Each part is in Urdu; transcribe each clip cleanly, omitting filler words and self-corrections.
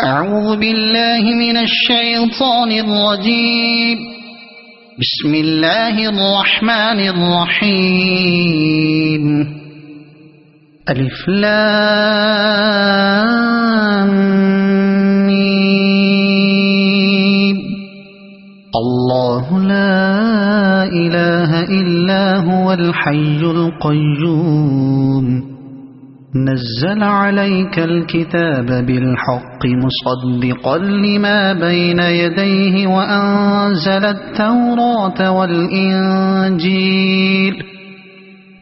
أعوذ بالله من الشيطان الرجيم. بسم الله الرحمن الرحيم. ألف لام ميم. الله لا إله إلا هو الحي القيوم. نزل عليك الكتاب بالحق مصدقا لما بين يديه وأنزل التوراة والإنجيل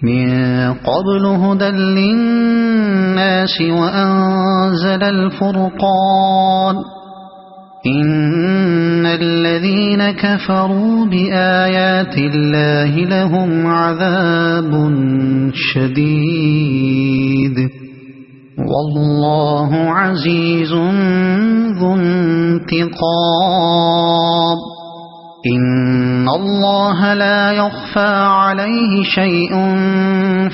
من قبل هدى للناس وأنزل الفرقان. إن الذين كفروا بآيات الله لهم عذاب شديد والله عزيز ذو انتقام. إن الله لا يخفى عليه شيء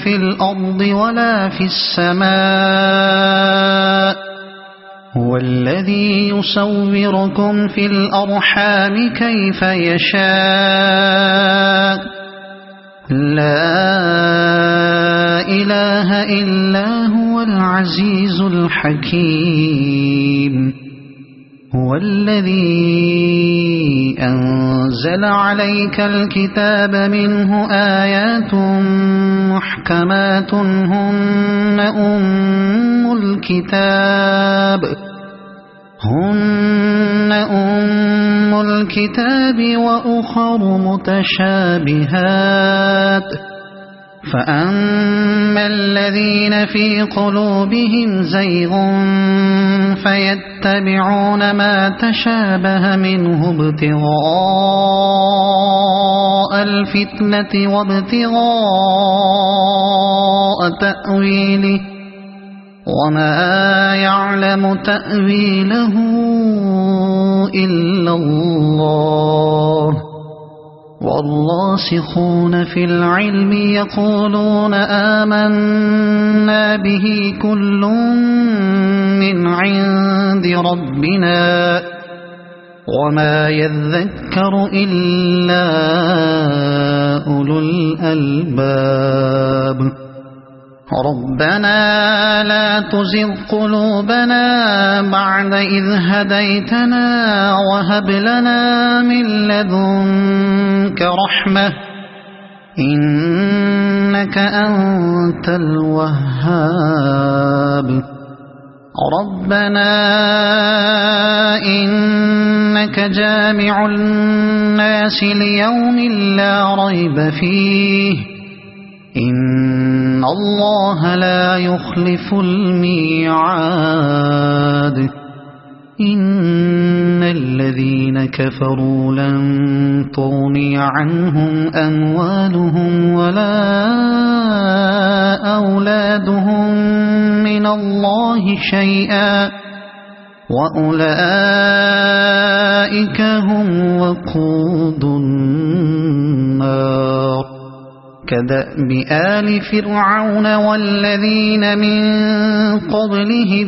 في الأرض ولا في السماء. هو الذي يصوركم في الأرحام كيف يشاء. لا إله إلا هو العزيز الحكيم. هو الذي أنزل عليك الكتاب منه آيات محكمات هن أم الكتاب وأخر متشابهات. فأما الذين في قلوبهم زيغ فيتبعون ما تشابه منه ابتغاء الفتنة وابتغاء تأويله وما يعلم تأويله إلا الله. والراسخون في العلم يقولون آمنا به كل من عند ربنا وما يذكر إلا أولو الألباب. ربنا لا تزغ قلوبنا بعد إذ هديتنا وهب لنا من لدنك رحمة إنك أنت الوهاب. ربنا إنك جامع الناس ليوم لا ريب فيه إن الله لا يخلف الميعاد. إن الذين كفروا لن تغني عنهم أموالهم ولا أولادهم من الله شيئا وأولئك هم وقود النار. كدأب آل فرعون والذين من قبلهم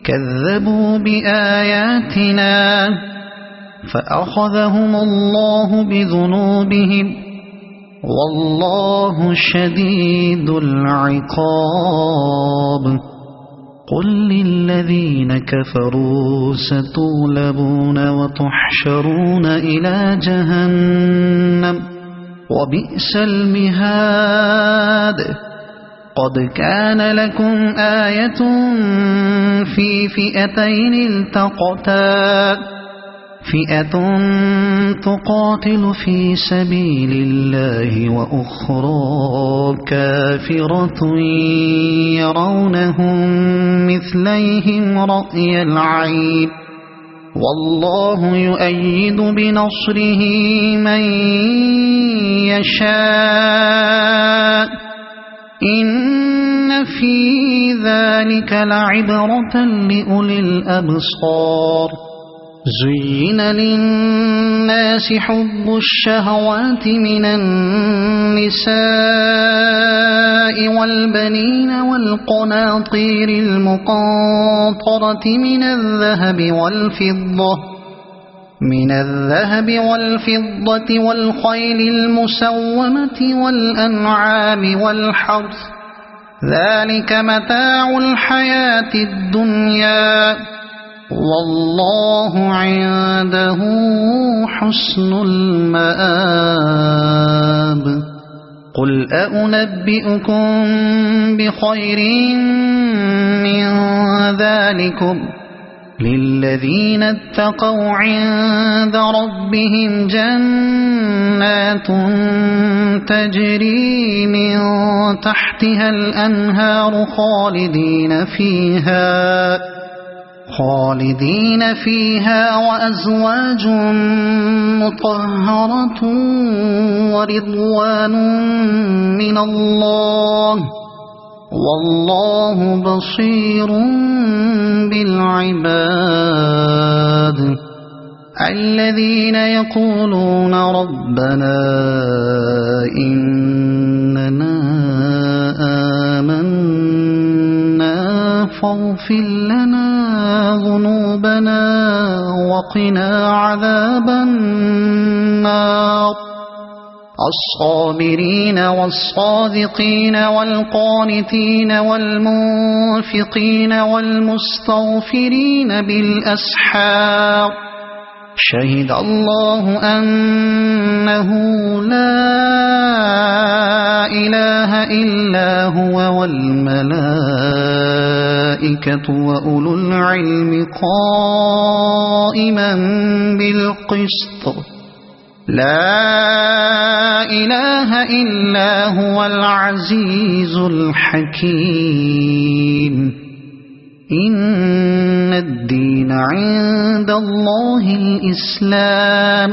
كذبوا بآياتنا فأخذهم الله بذنوبهم والله شديد العقاب. قل للذين كفروا ستغلبون وتحشرون إلى جهنم وبئس المهاد. قد كان لكم آية في فئتين التقتا فئة تقاتل في سبيل الله وأخرى كافرة يرونهم مثليهم رأي العين والله يؤيد بنصره من يشاء. إن في ذلك لعبرة لأولي الأبصار. زين للناس حب الشهوات من النساء والبنين والقناطير المقنطرة من الذهب والفضة والخيل المسومة والأنعام والحرث ذلك متاع الحياة الدنيا والله عنده حسن المآب قل أنبئكم بخير من ذلكم للذين اتقوا عند ربهم جنات تجري من تحتها الأنهار خالدين فيها وأزواج مطهرة ورضوان من الله والله بصير بالعباد الذين يقولون ربنا إننا آمنا فاغفر لنا ذنوبنا وقنا عذاب النار الصابرين والصادقين والقانتين والمنفقين والمستغفرين بالأسحار شهد الله أنه لا إله إلا هو والملائكة وأولو العلم قائما بالقسط لا إله إلا هو العزيز الحكيم إن الدين عند الله الإسلام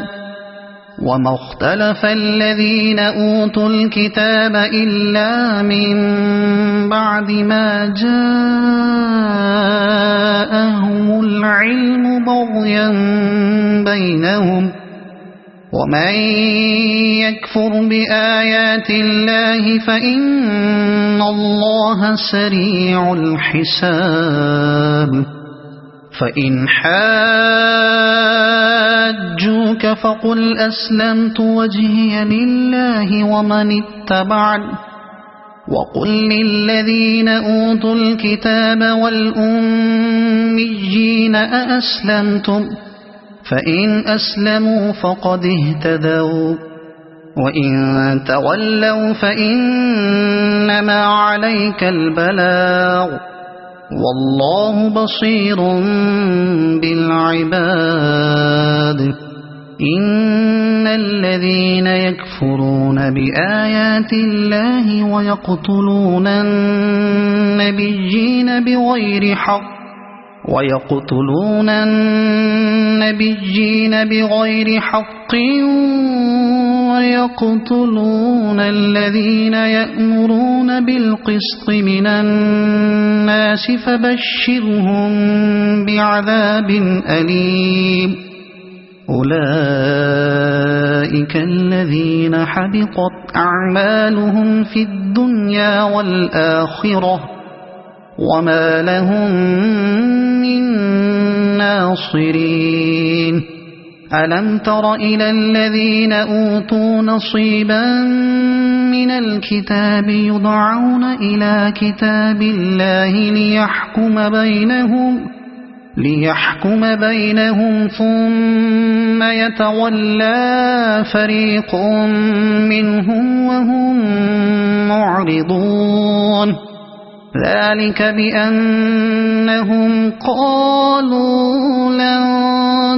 وما اختلف الذين أوتوا الكتاب إلا من بعد ما جاءهم العلم بغيا بينهم ومن يكفر بآيات الله فإن الله سريع الحساب فإن حاجوك فقل أسلمت وجهي لله ومن اتبعني وقل للذين أوتوا الكتاب والأميين أأسلمتم فإن أسلموا فقد اهتدوا وإن تولوا فإنما عليك البلاغ والله بصير بالعباد إن الذين يكفرون بآيات الله ويقتلون النبيين بغير حق ويقتلون الذين يأمرون بالقسط من الناس فبشرهم بعذاب أليم أولئك الذين حبطت أعمالهم في الدنيا والآخرة وما لهم من ناصرين ألم تر إلى الذين أوتوا نصيبا من الكتاب يدعون إلى كتاب الله ليحكم بينهم ثم يتولى فريق منهم وهم معرضون ذلك بأنهم قالوا لن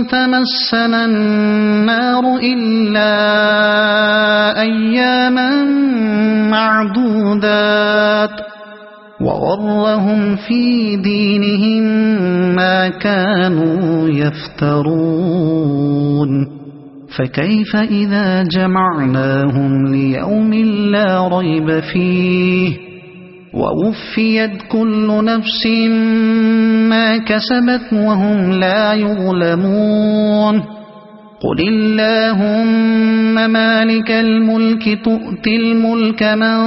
تمسنا النار إلا أياما معدودات وغرهم في دينهم ما كانوا يفترون فكيف إذا جمعناهم ليوم لا ريب فيه ووفيت كل نفس ما كسبت وهم لا يظلمون قل اللهم مالك الملك تؤتي الملك من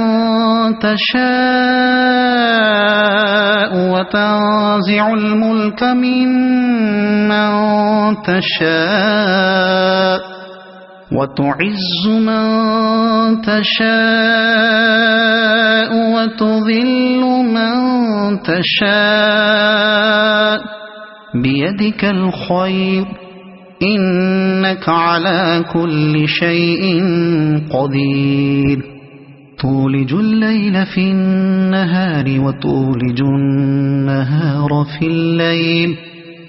تشاء وتنزع الملك ممن تشاء وتعز من تشاء وتذل من تشاء بيدك الخير إنك على كل شيء قدير تولج الليل في النهار وتولج النهار في الليل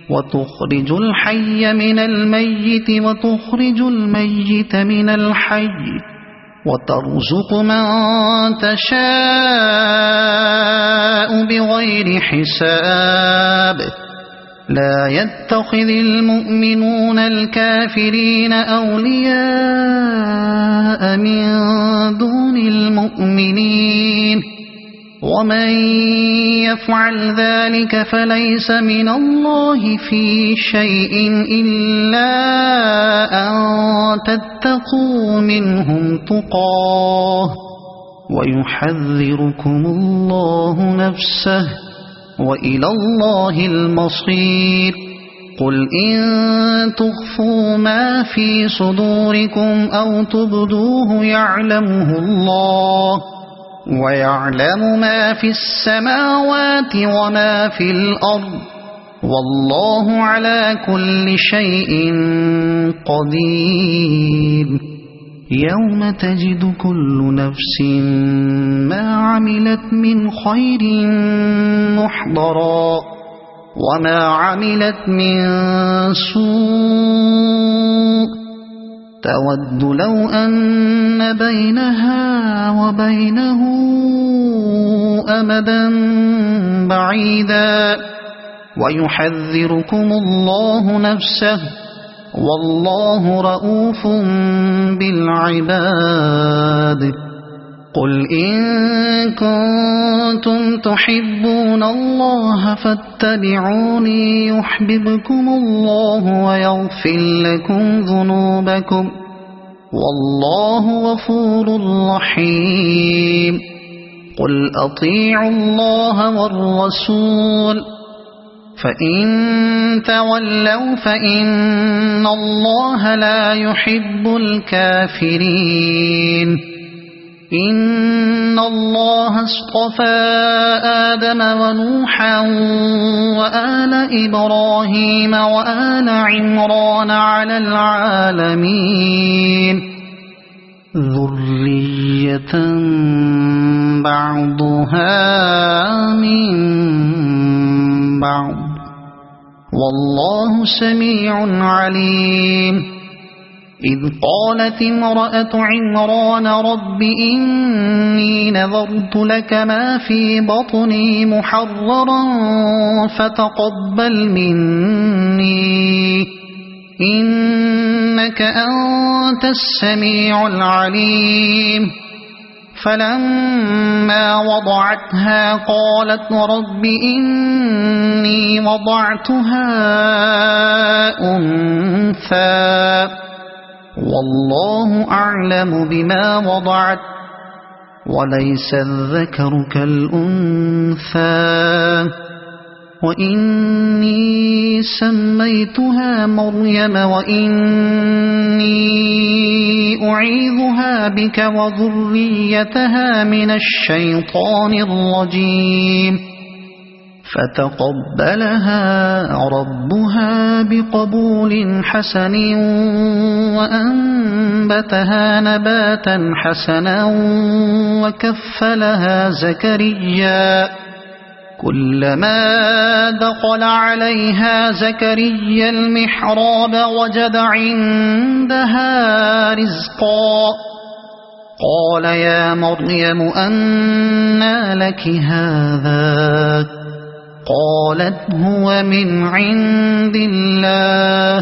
وتخرج الحي من الميت وتخرج الميت من الحي وترزق من تشاء بغير حساب لا يتخذ المؤمنون الكافرين أولياء من دون المؤمنين ومن يفعل ذلك فليس من الله في شيء إلا أن تتقوا منهم تقاه ويحذركم الله نفسه وإلى الله المصير قل إن تخفوا ما في صدوركم أو تبدوه يعلمه الله ويعلم ما في السماوات وما في الأرض والله على كل شيء قدير يوم تجد كل نفس ما عملت من خير محضرا وما عملت من سوء تود لو أن بينها وبينه أمدا بعيدا ويحذركم الله نفسه والله رؤوف بالعباد قل إن كنتم تحبون الله فاتبعوني يحببكم الله ويغفر لكم ذنوبكم والله غفور رحيم قل أطيعوا الله والرسول فإن تولوا فإن الله لا يحب الكافرين إن الله اصطفى آدم ونوحا وآل إبراهيم وآل عمران على العالمين ذرية بعضها من بعض والله سميع عليم إذ قالت امرأة عمران رب إني نذرت لك ما في بطني محررا فتقبل مني إنك أنت السميع العليم فلما وضعتها قالت رب إني وضعتها أنثى والله أعلم بما وضعت وليس الذكر كالأنثى وإني سميتها مريم وإني أعيذها بك وذريتها من الشيطان الرجيم فتقبلها ربها بقبول حسن وأنبتها نباتا حسنا وكفلها زكريا كلما دخل عليها زكريا المحراب وجد عندها رزقا قال يا مريم أنى لك هذا قالت هو من عند الله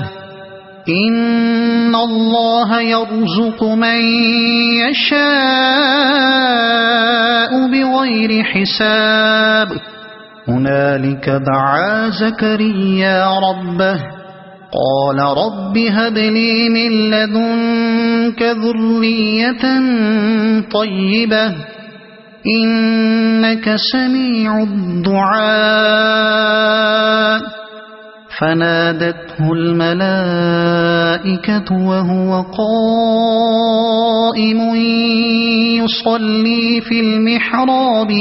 إن الله يرزق من يشاء بغير حساب هنالك دعا زكريا ربه قال رب هب لي من لدنك ذرية طيبة إنك سميع الدعاء فنادته الملائكة وهو قائم يصلي في المحراب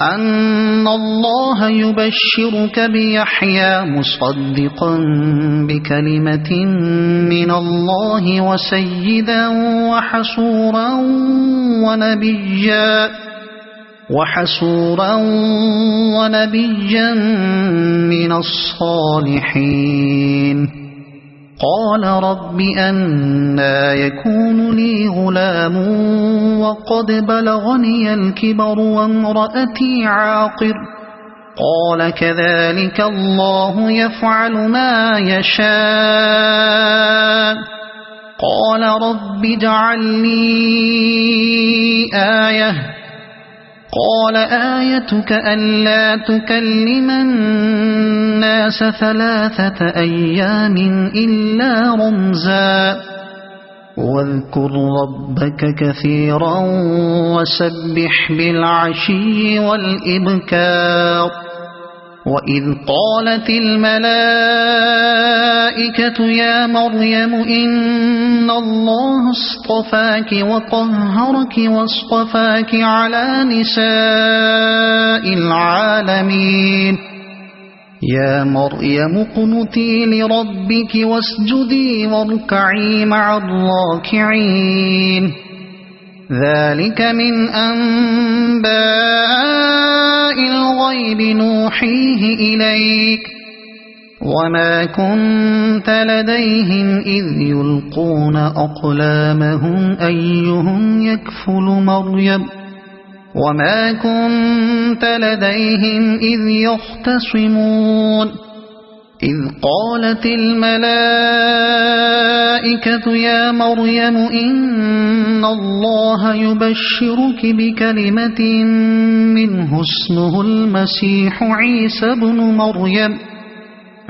أن الله يبشرك بيحيى مصدقا بكلمة من الله وسيدا وحسورا ونبيا من الصالحين قال رب أنى يكون لي غلام وقد بلغني الكبر وامرأتي عاقر قال كذلك الله يفعل ما يشاء قال رب اجعل لي آية قال آيتك ألا تكلم الناس 3 أيام إلا رمزا واذكر ربك كثيرا وسبح بالعشي والإبكار وإذ قالت الملائكة يا مريم إن الله اصطفاك وطهرك واصطفاك على نساء العالمين يا مريم اقنتي لربك واسجدي واركعي مع الراكعين ذلك من أنباء الغيب نوحيه إليك وما كنت لديهم إذ يلقون أقلامهم أيهم يكفل مريم وما كنت لديهم إذ يختصمون إذ قالت الملائكة يا مريم إن الله يبشرك بكلمة منه اسمه المسيح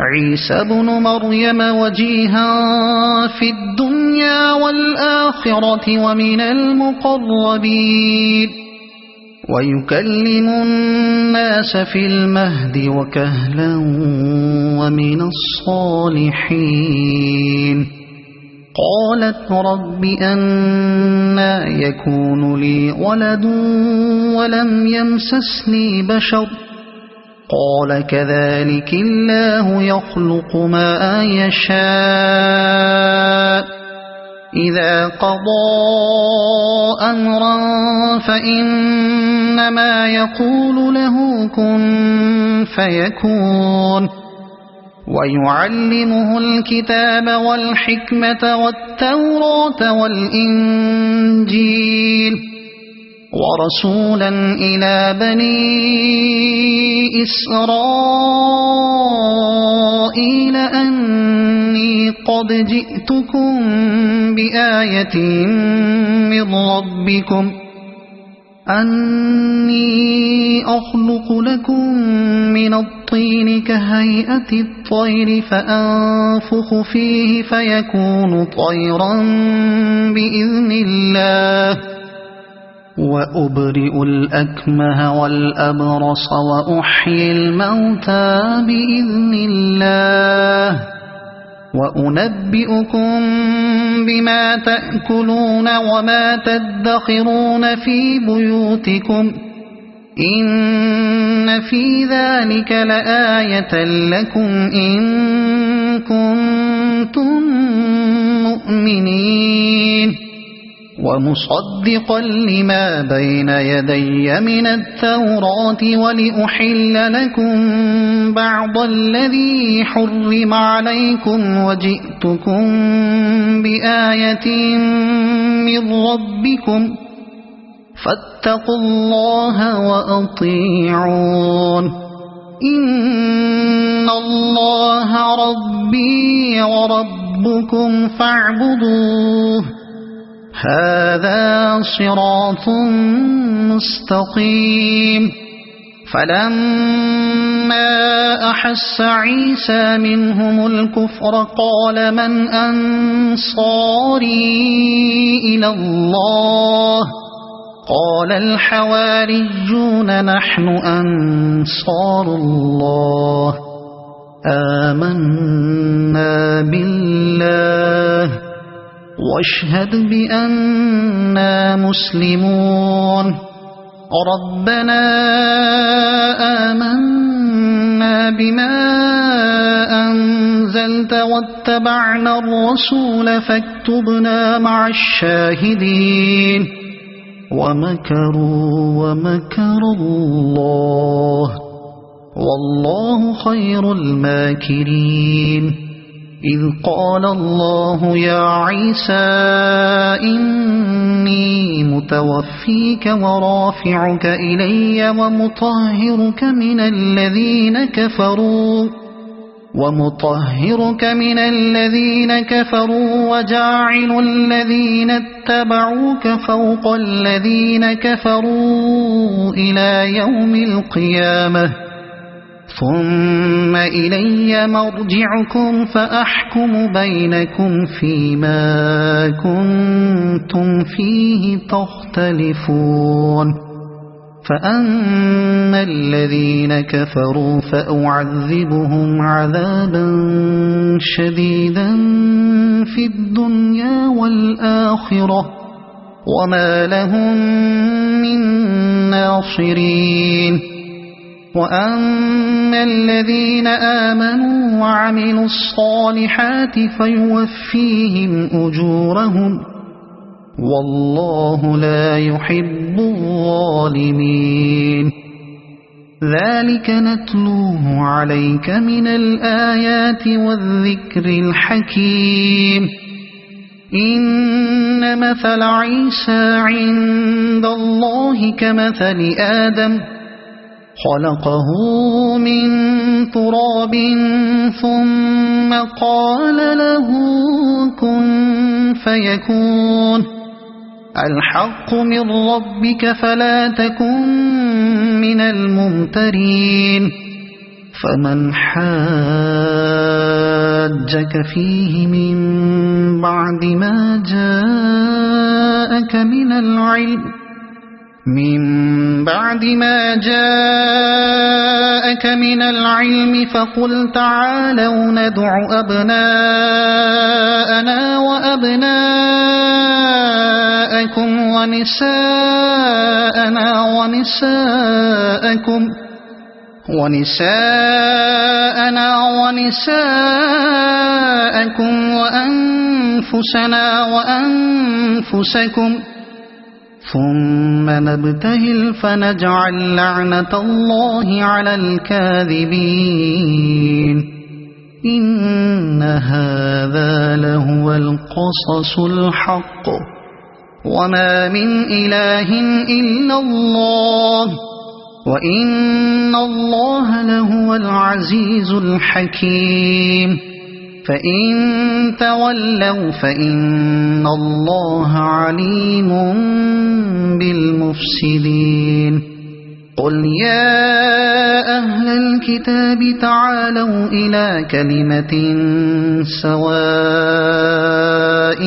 عيسى بن مريم وجيها في الدنيا والآخرة ومن المقربين ويكلم الناس في المهد وكهلا ومن الصالحين قالت رب أنى يكون لي ولد ولم يمسسني بشر قال كذلك الله يخلق ما يشاء إذا قضى أمرا فإنما يقول له كن فيكون ويعلمه الكتاب والحكمة والتوراة والإنجيل ورسولا إلى بني إسرائيل أني قد جئتكم بآية من ربكم أني أخلق لكم من الطين كهيئة الطير فأنفخ فيه فيكون طيرا بإذن الله وأبرئ الأكمه والأبرص وأحيي الموتى بإذن الله وأنبئكم بما تأكلون وما تدخرون في بيوتكم إن في ذلك لآية لكم إن كنتم مؤمنين ومصدقا لما بين يدي من التوراة ولأحل لكم بعض الذي حرم عليكم وجئتكم بآية من ربكم فاتقوا الله وأطيعون إن الله الله ربي وربكم فاعبدوه هذا صراط مستقيم فلما أحس عيسى منهم الكفر قال من أنصاري إلى الله قال الحواريون نحن أنصار الله آمنا بالله واشهد بأننا مسلمون ربنا آمنا بما أنزلت واتبعنا الرسول فاكتبنا مع الشاهدين ومكروا ومكر الله والله خير الماكرين إذ قال الله يا عيسى إني متوفيك ورافعك إلي ومطهرك من الذين كفروا وجاعل الذين اتبعوك فوق الذين كفروا إلى يوم القيامة ثم إلي مرجعكم فأحكم بينكم فيما كنتم فيه تختلفون فأما الذين كفروا فأعذبهم عذابا شديدا في الدنيا والآخرة وما لهم من ناصرين وأما الذين آمنوا وعملوا الصالحات فيوفيهم أجورهم والله لا يحب الظالمين ذلك نتلوه عليك من الآيات والذكر الحكيم إن مثل عيسى عند الله كمثل آدم خلقه من تراب ثم قال له كن فيكون الحق من ربك فلا تكن من الممترين فمن حاجك فيه من بعد ما جاءك من العلم فقل تعالوا ندع أبناءنا وأبناءكم ونساءنا ونساءكم وأنفسنا وأنفسكم ثم نبتهل فنجعل لعنة الله على الكاذبين إن هذا لهو القصص الحق وما من إله إلا الله وإن الله لهو العزيز الحكيم فإن تولوا فإن الله عليم بالمفسدين قل يا أهل الكتاب تعالوا إلى كلمة سواء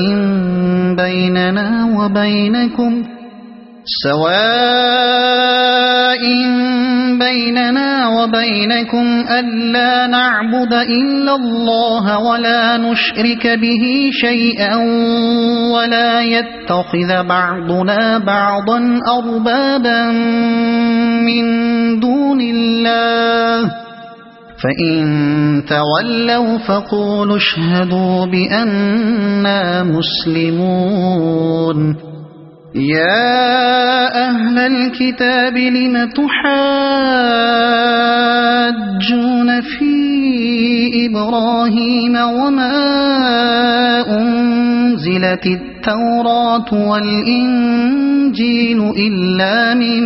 بيننا وبينكم ألا نعبد إلا الله ولا نشرك به شيئا ولا يتخذ بعضنا بعضا أربابا من دون الله فإن تولوا فقولوا اشهدوا بأننا مسلمون يا أهل الكتاب لم تحاجون في إبراهيم وما أنزلت التوراة والإنجيل إلا من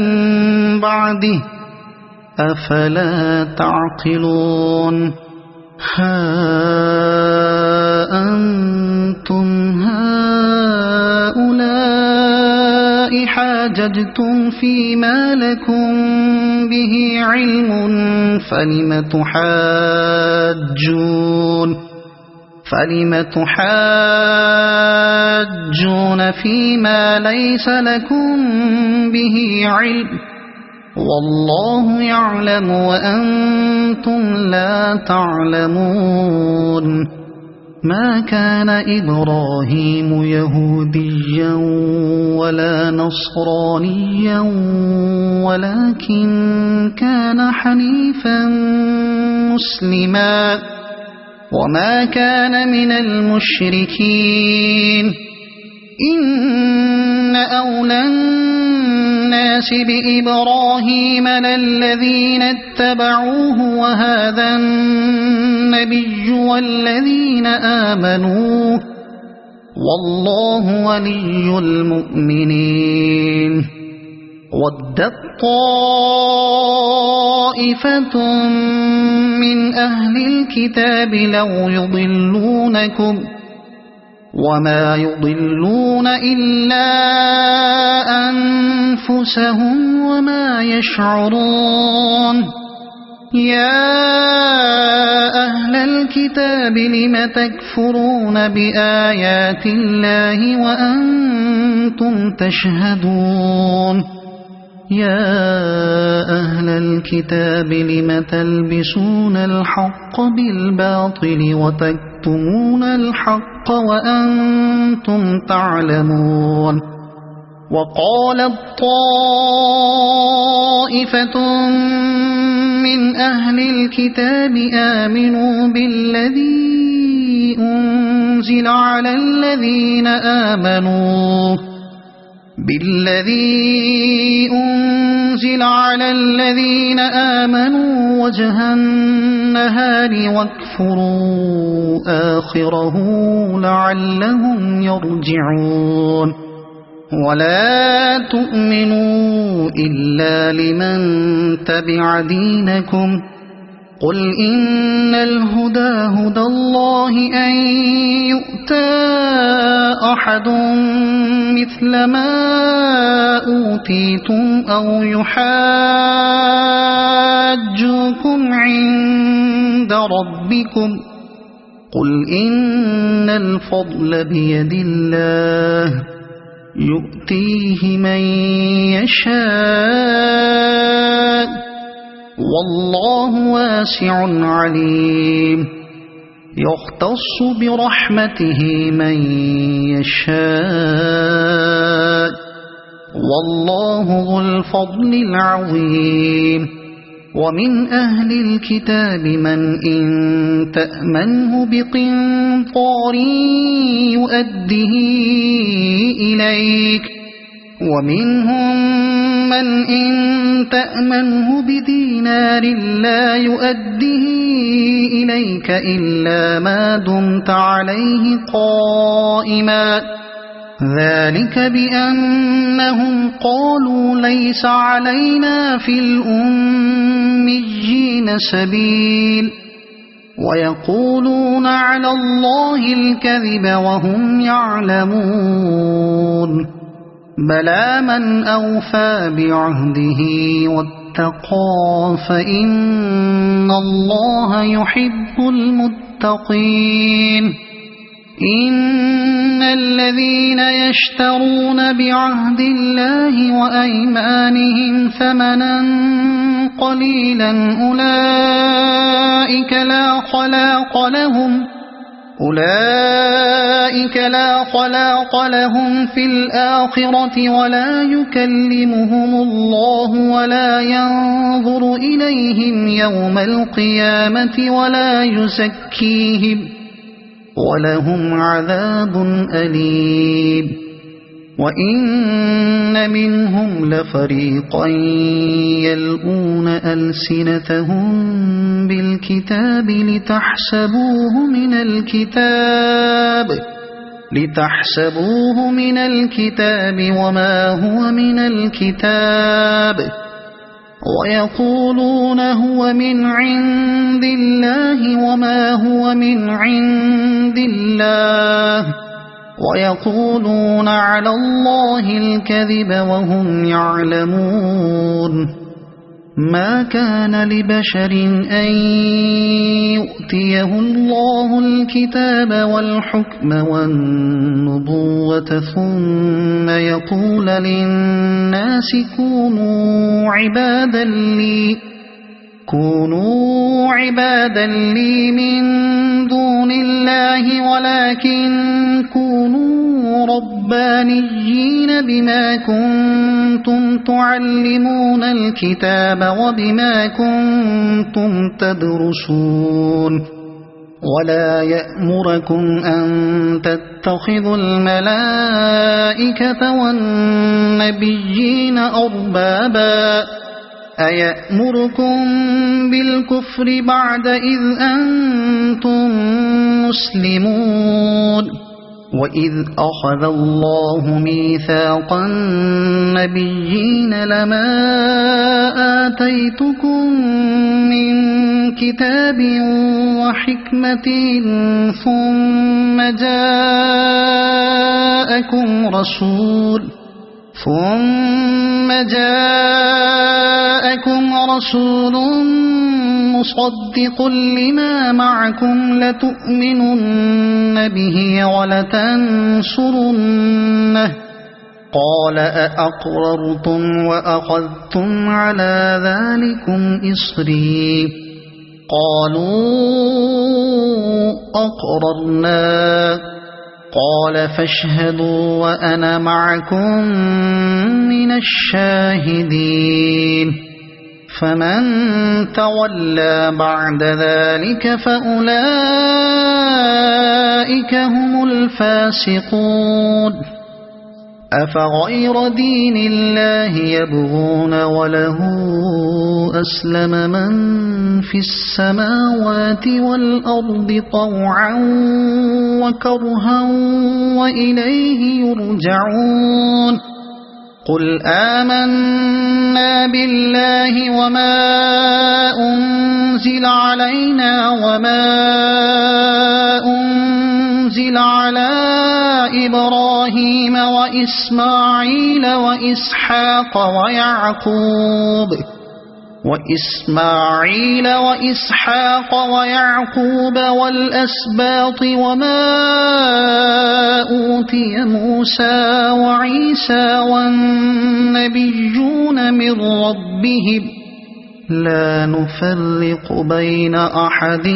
بعده أفلا تعقلون ها أنتم هؤلاء حاججتم فيما لكم به علم فلم تحاجون فيما ليس لكم به علم والله يعلم وأنتم لا تعلمون ما كان إبراهيم يهوديا ولا نصرانيا ولكن كان حنيفا مسلما وما كان من المشركين إن أولى الناس بإبراهيم للذين اتبعوه وهذا النبي والذين آمنوا والله ولي المؤمنين ودت طائفة من أهل الكتاب لو يضلونكم وما يضلون إلا أنفسهم وما يشعرون يا أهل الكتاب لم تكفرون بآيات الله وأنتم تشهدون يا أهل الكتاب لم تلبسون الحق بالباطل وتكتمون الحق وأنتم تعلمون وقالت طائفة من أهل الكتاب آمنوا بالذي أنزل على الذين آمنوا وجه النهار واكفروا آخره لعلهم يرجعون ولا تؤمنوا إلا لمن تبع دينكم قل إن الهدى هدى الله أن يؤتى أحد مثل ما أوتيتم أو يحاجوكم عند ربكم قل إن الفضل بيد الله يؤتيه من يشاء والله واسع عليم يختص برحمته من يشاء والله ذو الفضل العظيم ومن أهل الكتاب من إن تأمنه بقنطار يؤده إليك ومنهم من إن تأمنه بدينار لا يؤده إليك إلا ما دمت عليه قائما ذلك بأنهم قالوا ليس علينا في الأميين سبيل ويقولون على الله الكذب وهم يعلمون بلى من أوفى بعهده واتقى فإن الله يحب المتقين إن الذين يشترون بعهد الله وأيمانهم ثمنا قليلا أولئك لا خلاق لهم في الآخرة ولا يكلمهم الله ولا ينظر إليهم يوم القيامة ولا يزكيهم ولهم عذاب أليم وإن منهم لفريقا يلؤون ألسنتهم بالكتاب لتحسبوه من الكتاب وما هو من الكتاب ويقولون هو من عند الله وما هو من عند الله ويقولون على الله الكذب وهم يعلمون ما كان لبشر أن يؤتيه الله الكتاب والحكم والنبوة ثم يقول للناس كونوا عبادا لي من دون الله ولكن كونوا ربانيين بما كنتم تعلمون الكتاب وبما كنتم تدرسون ولا يأمركم أن تتخذوا الملائكة والنبيين أربابا أيأمركم بالكفر بعد إذ أنتم مسلمون وإذ أخذ الله ميثاق النبيين لما آتيتكم من كتاب وحكمة ثم جاءكم رسول مصدق لما معكم لتؤمنن به ولتنصرنه قال أأقررتم وأخذتم على ذلكم إصري قالوا أقررنا قال فاشهدوا وأنا معكم من الشاهدين فمن تولى بعد ذلك فأولئك هم الفاسقون أفغير دين الله يبغون وله أسلم من في السماوات والأرض طوعا وكرها وإليه يرجعون قل آمنا بالله وما أنزل علينا وما أنزل على إبراهيم وإسماعيل وإسحاق ويعقوب والأسباط وما أوتي موسى وعيسى والنبيون من ربهم لا نفرق بين أحد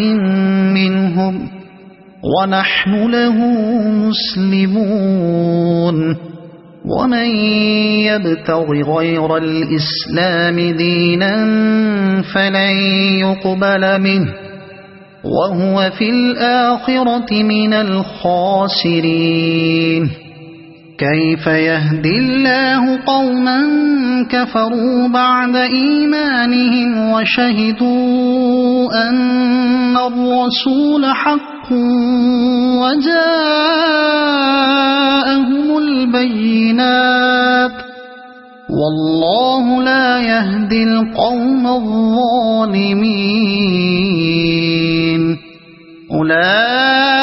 منهم ونحن له مسلمون ومن يبتغ غير الإسلام دينا فلن يقبل منه وهو في الآخرة من الخاسرين كيف يهدي الله قوما كفروا بعد إيمانهم وشهدوا أن الرسول حق وجاءهم البينات والله لا يهدي القوم الظالمين أولئك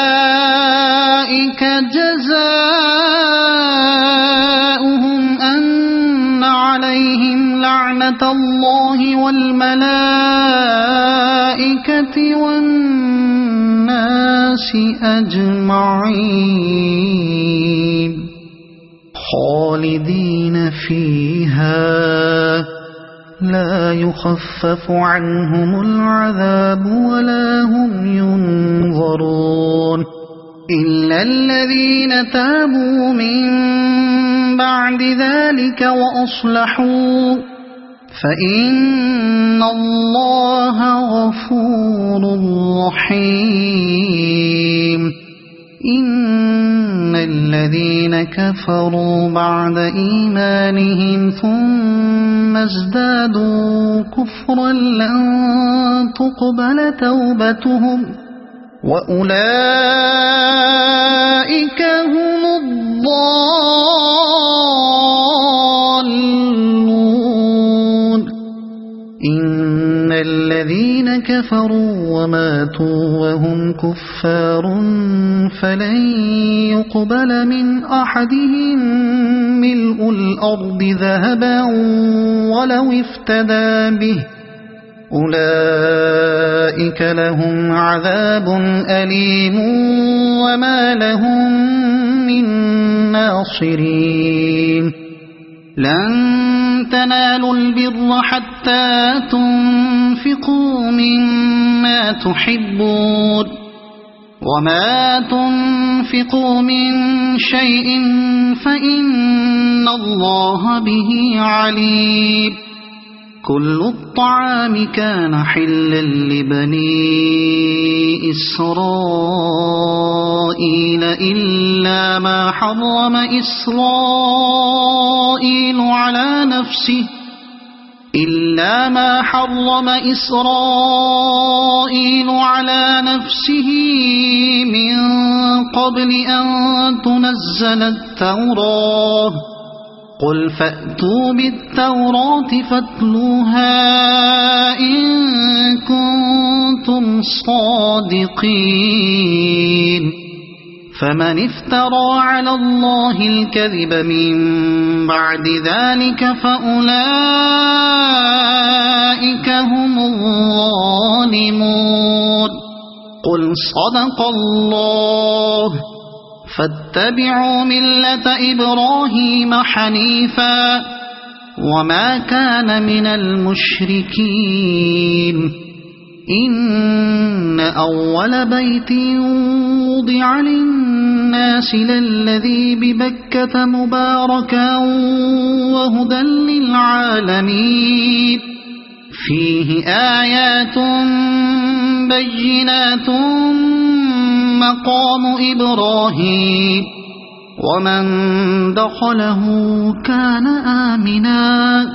جزاؤهم أن عليهم لعنة الله والملائكة والناس أجمعين خالدين فيها لا يخفف عنهم العذاب ولا هم ينظرون إلا الذين تابوا من بعد ذلك وأصلحوا فإن الله غفور رحيم إن الذين كفروا بعد إيمانهم ثم ازدادوا كفرا لن تقبل توبتهم وأولئك هم الضالون كفروا وماتوا وهم كفار فلن يقبل من أحدهم ملء الأرض ذهبا ولو افتدى به أولئك لهم عذاب أليم وما لهم من ناصرين لن تنالوا البر حتى تنفقوا مما تحبون وما تنفقوا من شيء فإن الله به عليم كل الطعام كان حلا لبني إسرائيل إلا ما حرم إسرائيل على نفسه من قبل أن تنزل التوراة قل فأتوا بالتوراة فاتلوها إن كنتم صادقين فمن افترى على الله الكذب من بعد ذلك فأولئك هم الظالمون قل صدق الله فاتبعوا ملة إبراهيم حنيفا وما كان من المشركين إن أول بيت وضع للناس للذي ببكة مباركا وهدى للعالمين فيه آيات بينات مقام إبراهيم ومن دخله كان آمنا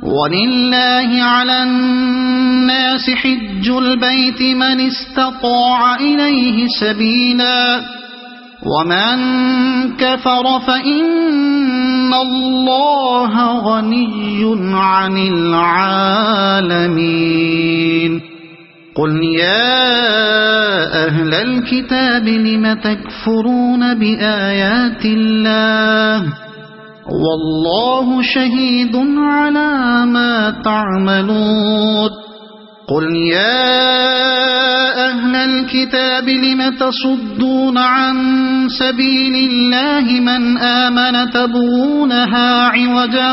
ولله على الناس حج البيت من استطاع إليه سبيلا ومن كفر فإن الله غني عن العالمين قل يا أهل الكتاب لم تكفرون بآيات الله والله شهيد على ما تعملون قل يا أهل الكتاب لم تصدون عن سبيل الله من آمن تبغونها عوجا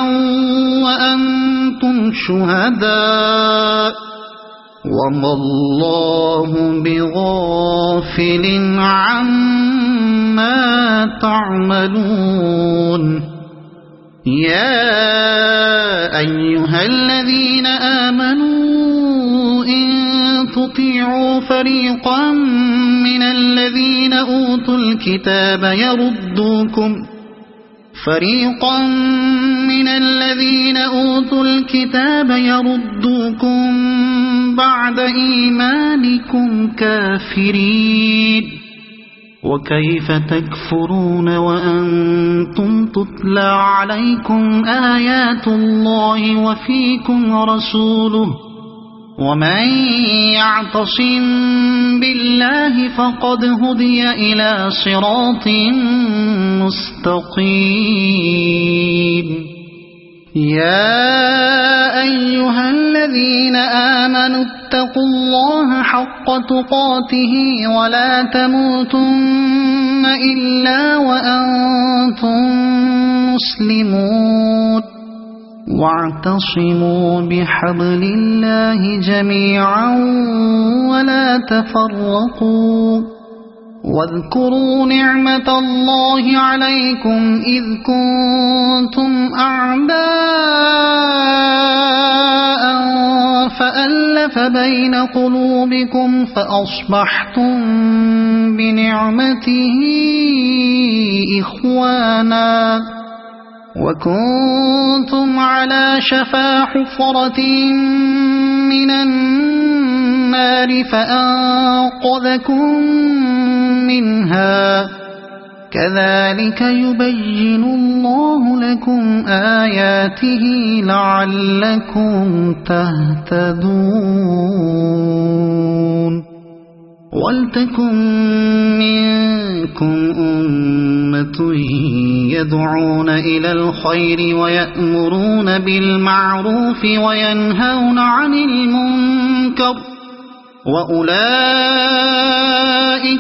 وأنتم شهداء وما الله بغافل عما تعملون يا أيها الذين آمنوا إن تطيعوا فريقا من الذين أوتوا الكتاب يردوكم بعد إيمانكم كافرين وكيف تكفرون وأنتم تتلى عليكم آيات الله وفيكم رسوله ومن يعتصم بالله فقد هدي إلى صراط مستقيم يا أيها الذين آمنوا اتقوا الله حق تقاته ولا تموتن إلا وأنتم مسلمون واعتصموا بحبل الله جميعا ولا تفرقوا واذكروا نعمة الله عليكم إذ كنتم أعداء فألف بين قلوبكم فأصبحتم بنعمته إخوانا وكنتم على شفا حفرة من النار فأنقذكم منها كذلك يبين الله لكم آياته لعلكم تهتدون ولتكن منكم أمة يدعون إلى الخير ويأمرون بالمعروف وينهون عن المنكر وأولئك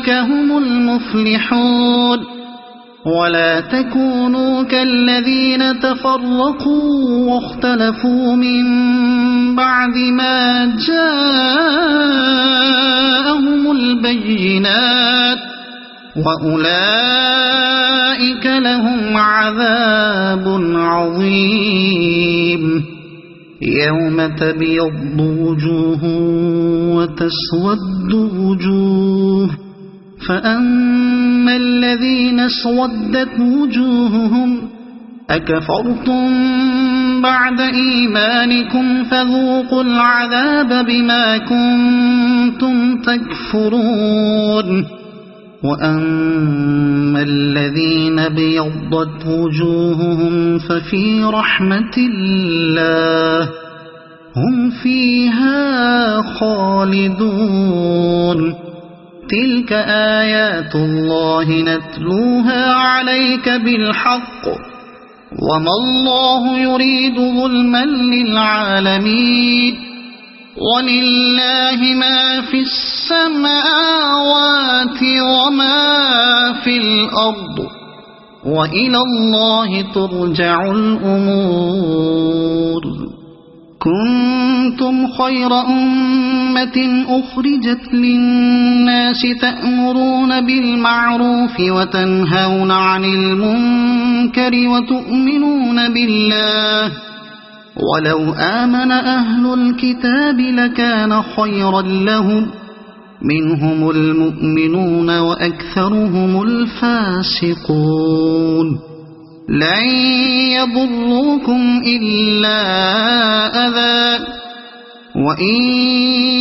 هم المفلحون ولا تكونوا كالذين تفرقوا واختلفوا من بعد ما جاءهم البينات وأولئك لهم عذاب عظيم يوم تبيض وجوه وتسود وجوه فأما الذين اسودت وجوههم أكفرتم بعد إيمانكم فذوقوا العذاب بما كنتم تكفرون وأما الذين بيضت وجوههم ففي رحمة الله هم فيها خالدون تلك آيات الله نتلوها عليك بالحق وما الله يريد ظلما للعالمين ولله ما في السماوات وما في الأرض وإلى الله ترجع الأمور كنتم خير أمة أخرجت للناس تأمرون بالمعروف وتنهون عن المنكر وتؤمنون بالله ولو آمن أهل الكتاب لكان خيرا لهم منهم المؤمنون وأكثرهم الفاسقون لن يضروكم إلا أذى وإن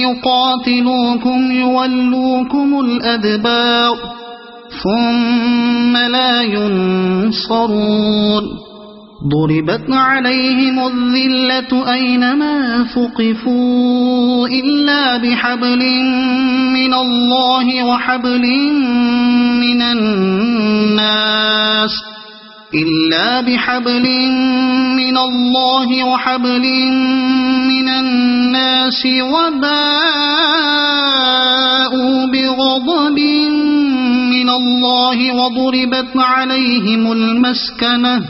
يقاتلوكم يولوكم الأدبار ثم لا ينصرون ضربت عليهم الذلة أينما ثقفوا إلا بحبل من الله وحبل من الناس وباءوا بغضب من الله وضربت عليهم المسكنة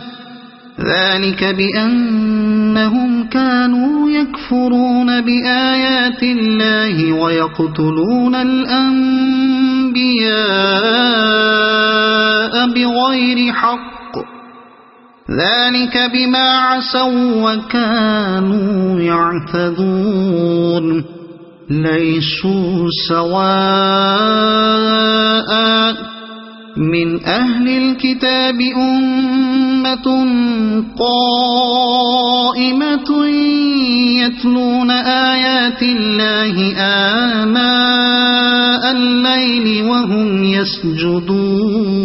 ذلك بأنهم كانوا يكفرون بآيات الله ويقتلون الأنبياء بغير حق ذلك بما عصوا وكانوا يعتدون ليسوا سواء من أهل الكتاب أمة قائمة يتلون آيات الله آناء الليل وهم يسجدون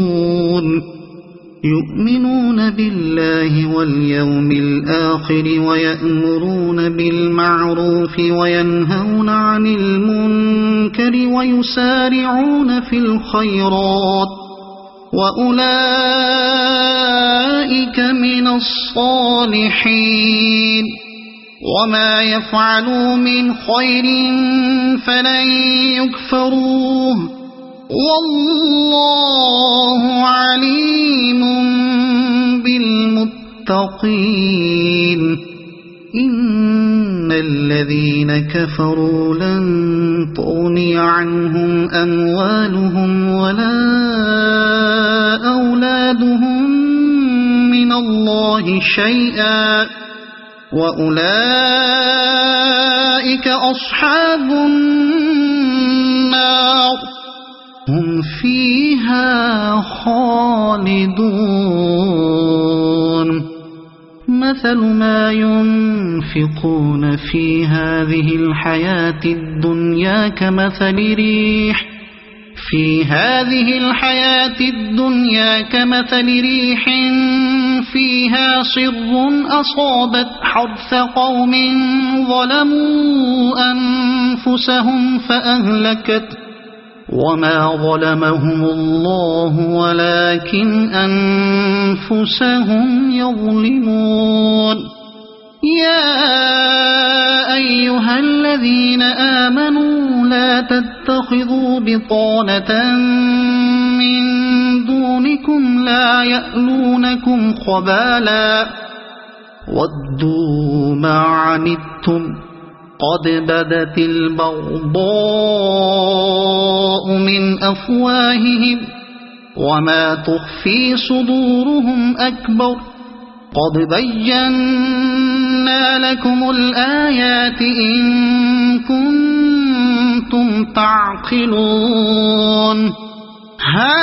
يؤمنون بالله واليوم الآخر ويأمرون بالمعروف وينهون عن المنكر ويسارعون في الخيرات وأولئك من الصالحين وما يفعلوا من خير فلن يكفروه والله عليم بالمتقين إن الذين كفروا لن تغني عنهم أموالهم ولا أولادهم من الله شيئا وأولئك أصحاب النار هم فيها خالدون مثل ما ينفقون في هذه الحياة الدنيا كمثل ريح في هذه الحياة الدنيا كمثل ريح فيها صر أصابت حرث قوم ظلموا أنفسهم فأهلكت وما ظلمهم الله ولكن أنفسهم يظلمون يا أيها الذين آمنوا لا تتخذوا بطانة من دونكم لا يألونكم خبالا ودوا ما عنتم قد بدت البغضاء من أفواههم وما تخفي صدورهم أكبر قد بينا لكم الآيات إن كنتم تعقلون ها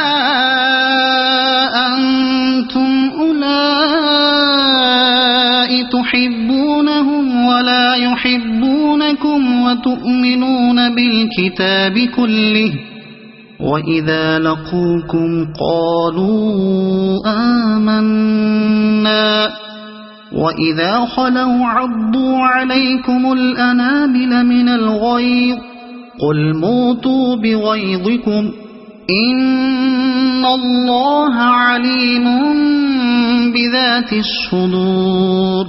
أنتم أولئك تحبونهم ولا يحبونكم وتؤمنون بالكتاب كله وإذا لقوكم قالوا آمنا وإذا خلوا عضوا عليكم الأنامل من الغيظ قل موتوا بغيظكم إن الله عليم بذات الصدور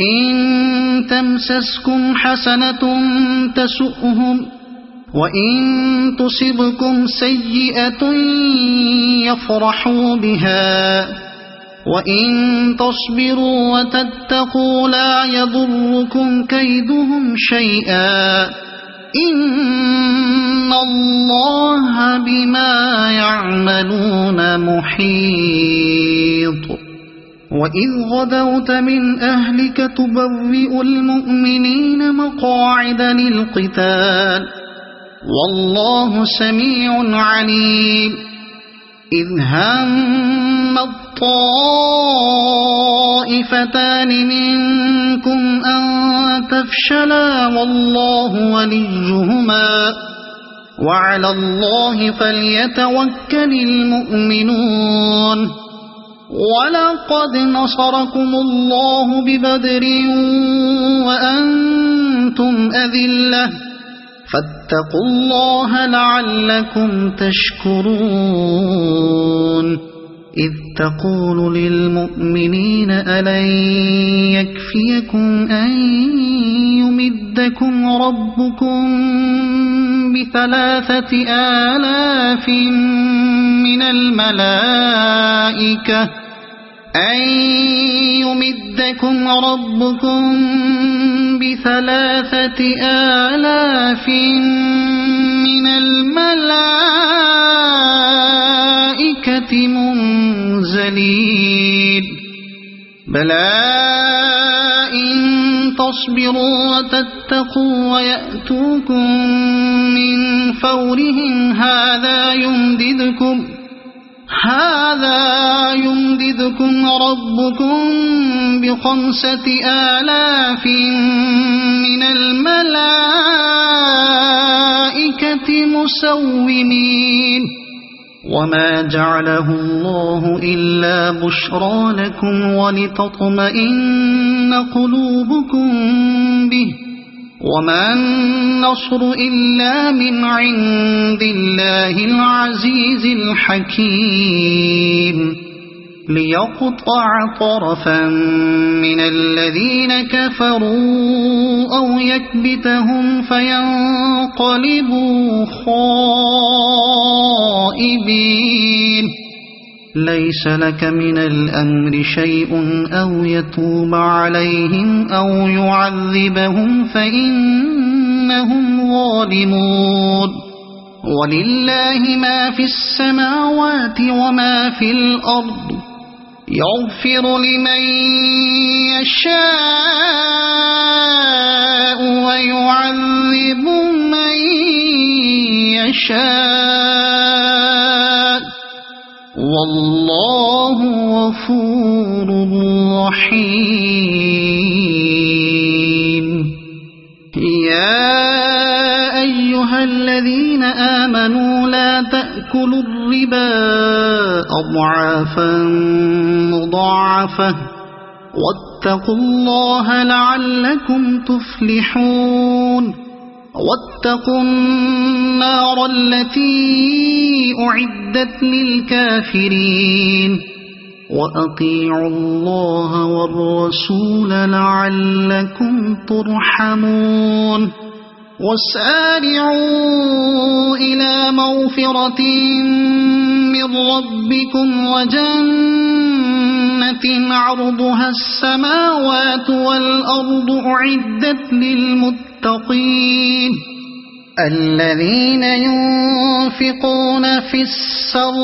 إن تمسسكم حسنة تسؤهم وإن تصبكم سيئة يفرحوا بها وإن تصبروا وتتقوا لا يضركم كيدهم شيئا إن الله بما يعملون محيط وإذ غدوت من أهلك تبوئ المؤمنين مقاعد للقتال والله سميع عليم إذ هم الطائفتان منكم أن تفشلا والله وليهما وعلى الله فليتوكل المؤمنون ولقد نصركم الله ببدر وأنتم أذلة فاتقوا الله لعلكم تشكرون إذ تقول للمؤمنين ألن يكفيكم أن يمدكم ربكم ب3,000 من الملائكة أن يمدكم ربكم ب3,000 من الملائكة منزلين بلى إن تصبروا وتتقوا ويأتوكم من فورهم هذا يمددكم ربكم ب5,000 من الملائكة مسومين وما جعله الله إلا بشرى لكم ولتطمئن قلوبكم به وما النصر إلا من عند الله العزيز الحكيم ليقطع طرفا من الذين كفروا أو يكبتهم فينقلبوا خائبين ليس لك من الأمر شيء أو يتوب عليهم أو يعذبهم فإنهم ظالمون ولله ما في السماوات وما في الأرض يغفر لمن يشاء ويعذب من يشاء والله غفور رحيم يا أيها الذين آمنوا لا تأكلوا الربا أضعافا مضاعفة واتقوا الله لعلكم تفلحون واتقوا النار التي أعدت للكافرين وأطيعوا الله والرسول لعلكم ترحمون وسارعوا إلى مغفرة من ربكم وجنة عرضها السماوات والأرض أعدت للمتقين الذين ينفقون في السراء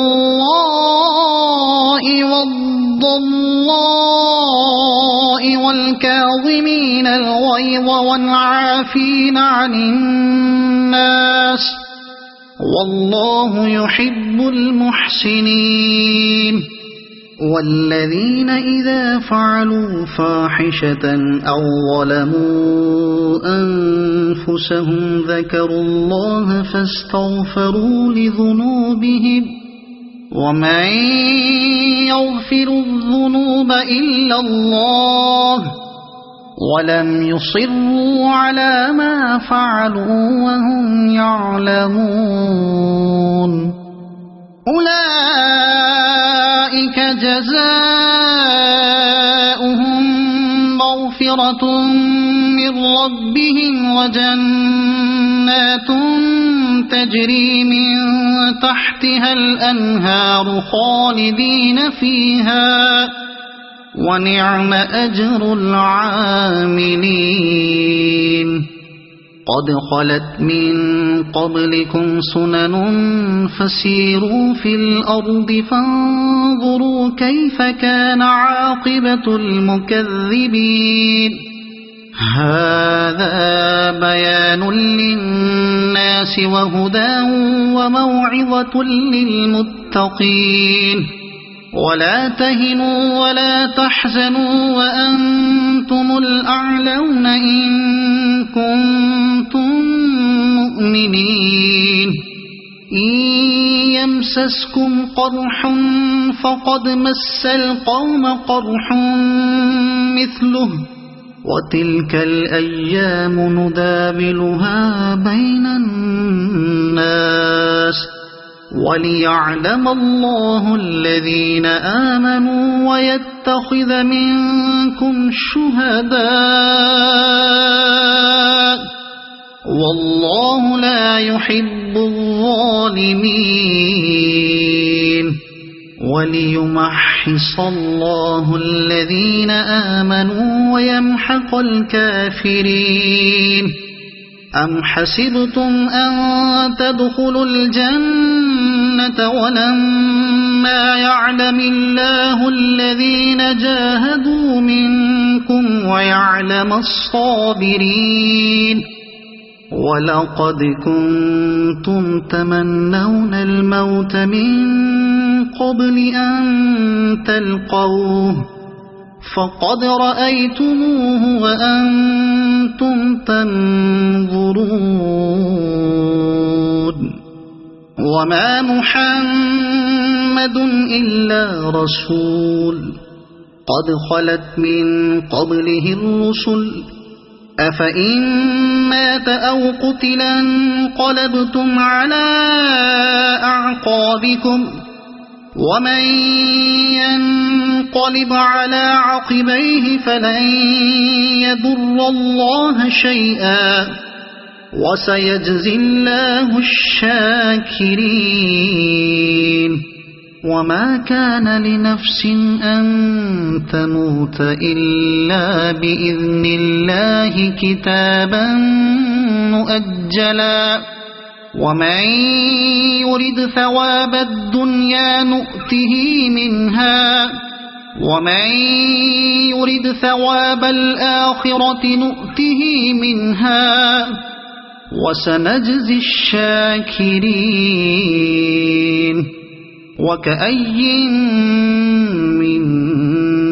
والضراء والكاظمين الغيظ والعافين عن الناس والله يحب المحسنين والذين إذا فعلوا فاحشة أو ظلموا أنفسهم ذكروا الله فاستغفروا لذنوبهم ومن يغفر الذنوب إلا الله ولم يصروا على ما فعلوا وهم يعلمون أولئك جزاؤهم مغفرة من ربهم وجنات تجري من تحتها الأنهار خالدين فيها ونعم أجر العاملين قد خلت من قبلكم سنن فسيروا في الأرض فانظروا كيف كان عاقبة المكذبين هذا بيان للناس وهدى وموعظة للمتقين ولا تهنوا ولا تحزنوا وأنتم الأعلون إن كنتم مؤمنين إن يمسسكم قرح فقد مس القوم قرح مثله وتلك الأيام نداولها بين الناس وليعلم الله الذين آمنوا ويتخذ منكم شهداء والله لا يحب الظالمين وليمحص الله الذين آمنوا ويمحق الكافرين أم حسبتم أن تدخلوا الجنة ولما يعلم الله الذين جاهدوا منكم ويعلم الصابرين ولقد كنتم تمنون الموت من قبل أن تلقوه فقد رأيتموه وأنتم تنظرون وما محمد إلا رسول قد خلت من قبله الرسل أفإن مات أو قتل انقلبتم على أعقابكم ومن ينقلب على عقبيه فلن يضر الله شيئا وسيجزي الله الشاكرين وما كان لنفس أن تموت إلا بإذن الله كتابا مؤجلا ومن يرد ثواب الدنيا نؤته منها ومن يرد ثواب الآخرة نؤته منها وسنجزي الشاكرين وكأي من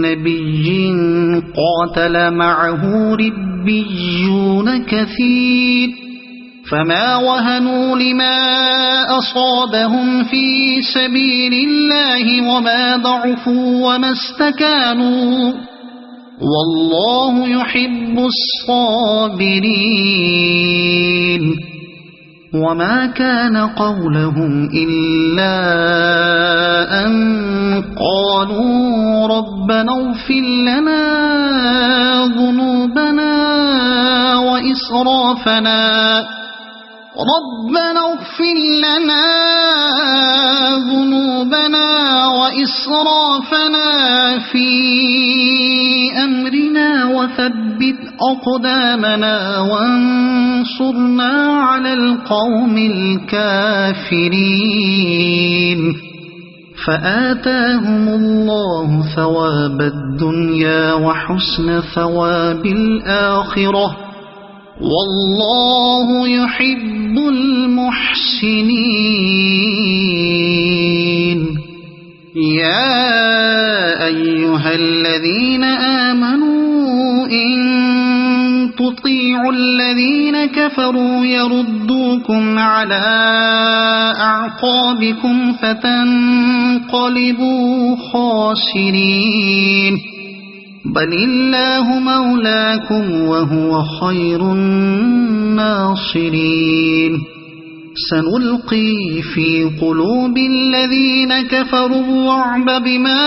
نبي قاتل معه ربيون كثير فما وهنوا لما أصابهم في سبيل الله وما ضعفوا وما استكانوا والله يحب الصابرين وما كان قولهم إلا أن قالوا ربنا اغفر لنا ذنوبنا وإسرافنا في أمرنا وثبت أقدامنا وانصرنا على القوم الكافرين فآتاهم الله ثواب الدنيا وحسن ثواب الآخرة والله يحب المحسنين يا أيها الذين آمنوا إن تطيعوا الذين كفروا يردوكم على أعقابكم فتنقلبوا خاسرين بل الله مولاكم وهو خير الناصرين سنلقي في قلوب الذين كفروا الرعب بما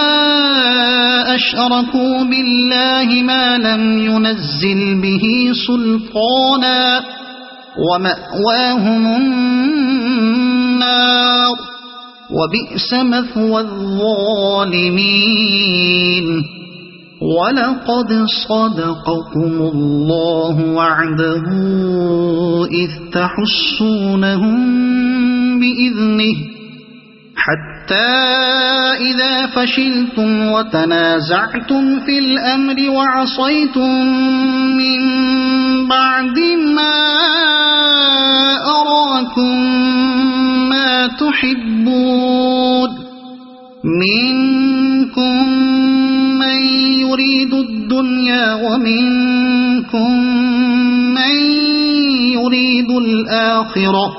أشركوا بالله ما لم ينزل به سلطانا ومأواهم النار وبئس مثوى الظالمين ولقد صدقكم الله وعده إذ تحسونهم بإذنه حتى إذا فشلتم وتنازعتم في الأمر وعصيتم من بعد ما أراكم ما تحبون منكم من يريد الدنيا ومنكم من يريد الآخرة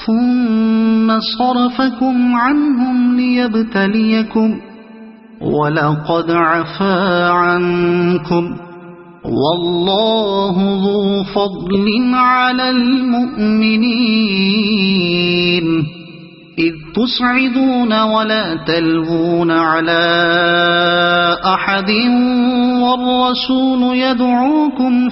ثم صرفكم عنهم ليبتليكم ولقد عفا عنكم والله ذو فضل على المؤمنين إذ تصعدون ولا تلوون على أحد والرسول يدعوكم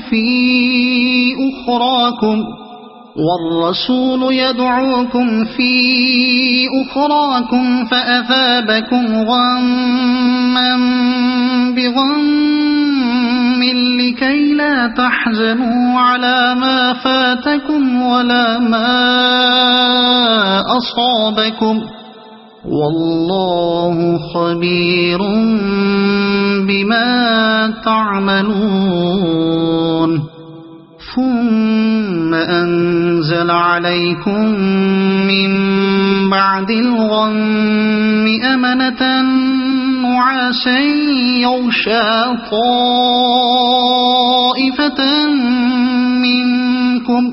في أخراكم فأثابكم غما بغم لكي لا تحزنوا على ما فاتكم ولا ما أصابكم والله خبير بما تعملون ثم أنزل عليكم من بعد الغم أمنة نعاسا يغشى طائفة منكم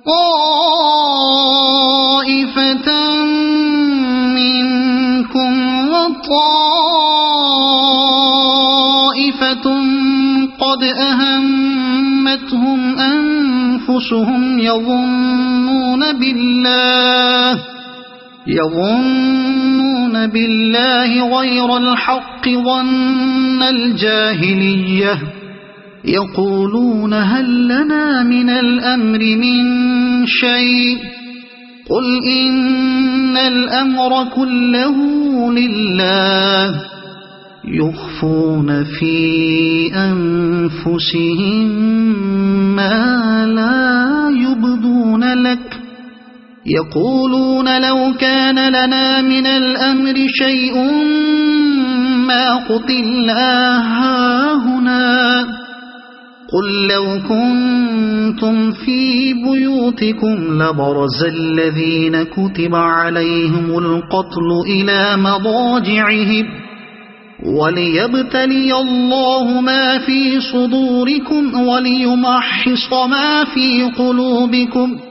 وطائفة قد أهمتهم أنفسهم يظنون بالله غير الحق ظن الجاهلية يقولون هل لنا من الأمر من شيء قل إن الأمر كله لله يخفون في أنفسهم ما لا يبدون لك يقولون لو كان لنا من الأمر شيء ما قتلنا هاهنا قل لو كنتم في بيوتكم لبرز الذين كتب عليهم القتل إلى مضاجعهم وليبتلي الله ما في صدوركم وليمحص ما في قلوبكم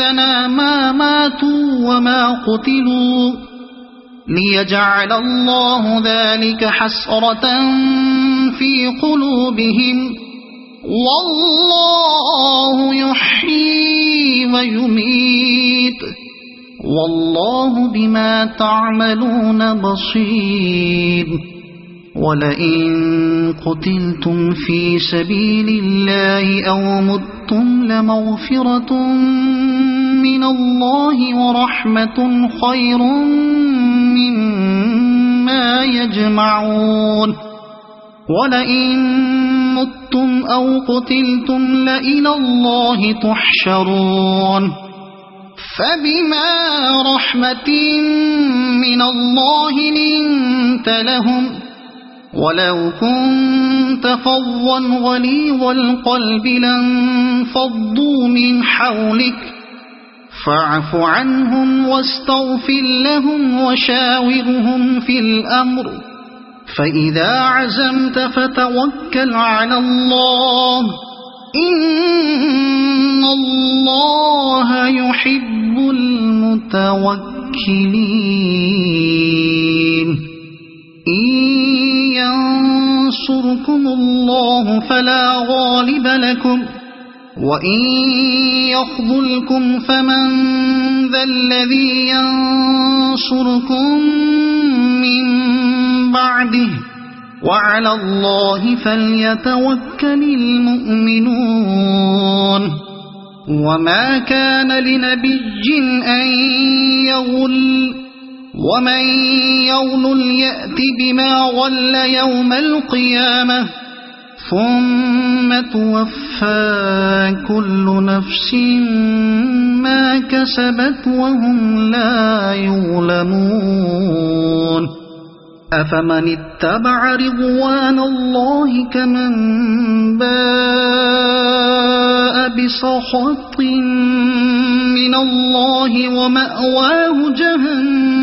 عندنا ما ماتوا وما قتلوا ليجعل الله ذلك حسرة في قلوبهم والله يحيي ويميت والله بما تعملون بصير ولئن قتلتم في سبيل الله أو متم لمغفرة من الله ورحمة خير مما يجمعون ولئن متم أو قتلتم لإلى الله تحشرون فبما رحمة من الله لنت لهم ولو كنت فظا غليظ القلب لانفضوا من حولك فاعف عنهم واستغفر لهم وشاورهم في الأمر فإذا عزمت فتوكل على الله إن الله يحب المتوكلين ينصركم الله فلا غالب لكم وإن يخذلكم فمن ذا الذي ينصركم من بعده وعلى الله فليتوكل المؤمنون وما كان لنبي أن يغل ومن يغل يأت بما غل يوم القيامة ثم توفى كل نفس ما كسبت وهم لا يظلمون أفمن اتبع رضوان الله كمن باء بسخط من الله ومأواه جهنم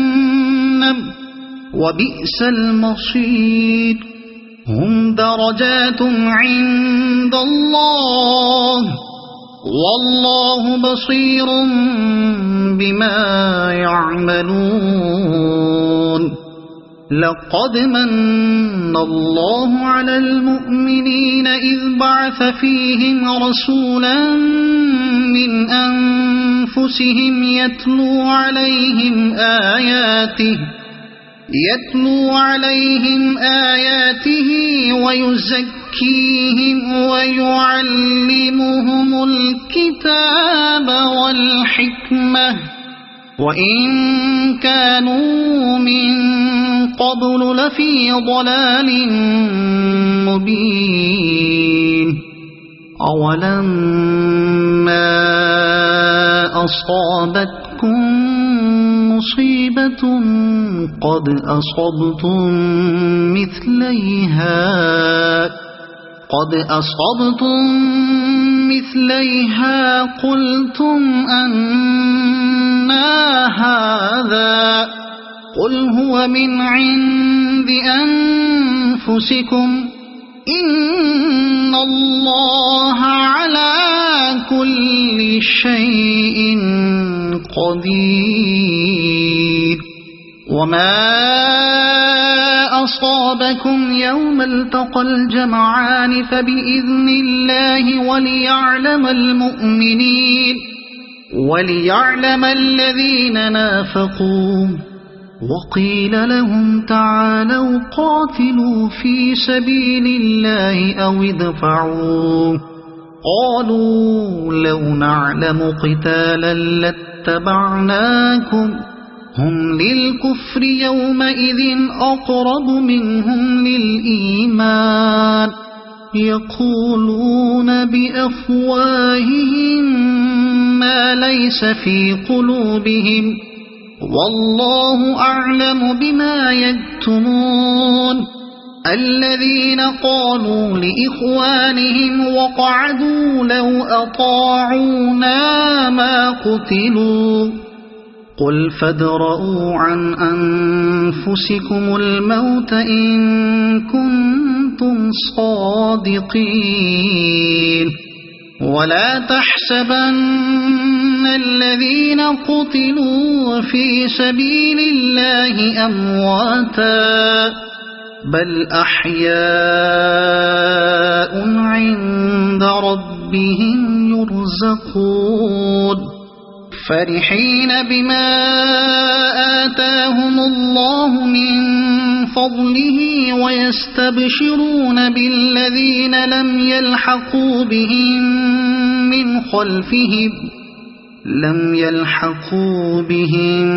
وبئس المصير هم درجات عند الله والله بصير بما يعملون لقد من الله على المؤمنين إذ بعث فيهم رسولا من أنفسهم يتلو عليهم آياته ويزكيهم ويعلمهم الكتاب والحكمة وإن كانوا من قبل لفي ضلال مبين أولما أصابتكم مصيبة قد أصبتم مثليها قلتم أنى هذا قل هو من عند أنفسكم إن الله على كل شيء قدير وما أصابكم يوم التقى الجمعان فبإذن الله وليعلم المؤمنين وليعلم الذين نافقوا وقيل لهم تعالوا قاتلوا في سبيل الله أو ادفعوا قالوا لو نعلم قتالا لاتبعناكم هم للكفر يومئذ أقرب منهم للإيمان يقولون بأفواههم ما ليس في قلوبهم والله أعلم بما يكتمون الذين قالوا لإخوانهم وقعدوا لو أطاعونا ما قتلوا قل فادرءوا عن أنفسكم الموت إن كنتم صادقين ولا تحسبن الذين قتلوا في سبيل الله أمواتا بل أحياء عند ربهم يرزقون فرحين بما آتاهم الله من فضله ويستبشرون بالذين لم يلحقوا بهم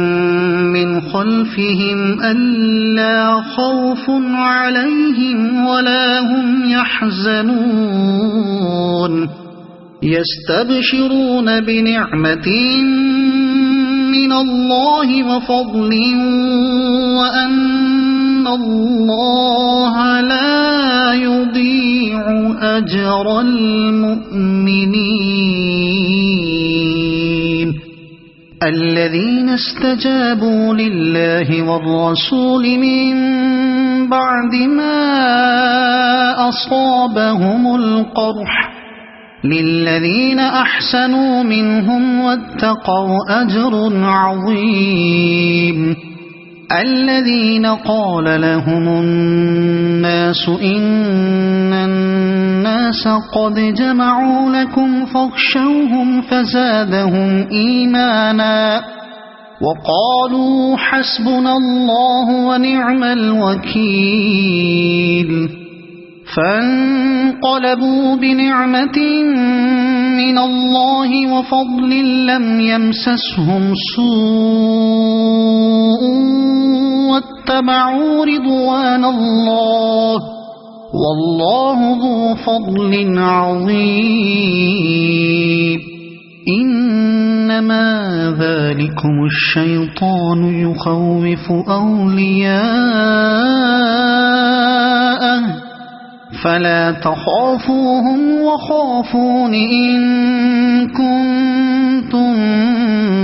من خلفهم ألا خوف عليهم ولا هم يحزنون يستبشرون بنعمة من الله وفضل وأن الله لا يضيع أجر المؤمنين الذين استجابوا لله والرسول من بعد ما أصابهم القرح للذين أحسنوا منهم واتقوا أجر عظيم الذين قال لهم الناس إن الناس قد جمعوا لكم فاخشوهم فزادهم إيمانا وقالوا حسبنا الله ونعم الوكيل فانقلبوا بنعمة من الله وفضل لم يمسسهم سوء واتبعوا رضوان الله والله ذو فضل عظيم إنما ذلكم الشيطان يخوف أولياءه فلا تخافوهم وخافون إن كنتم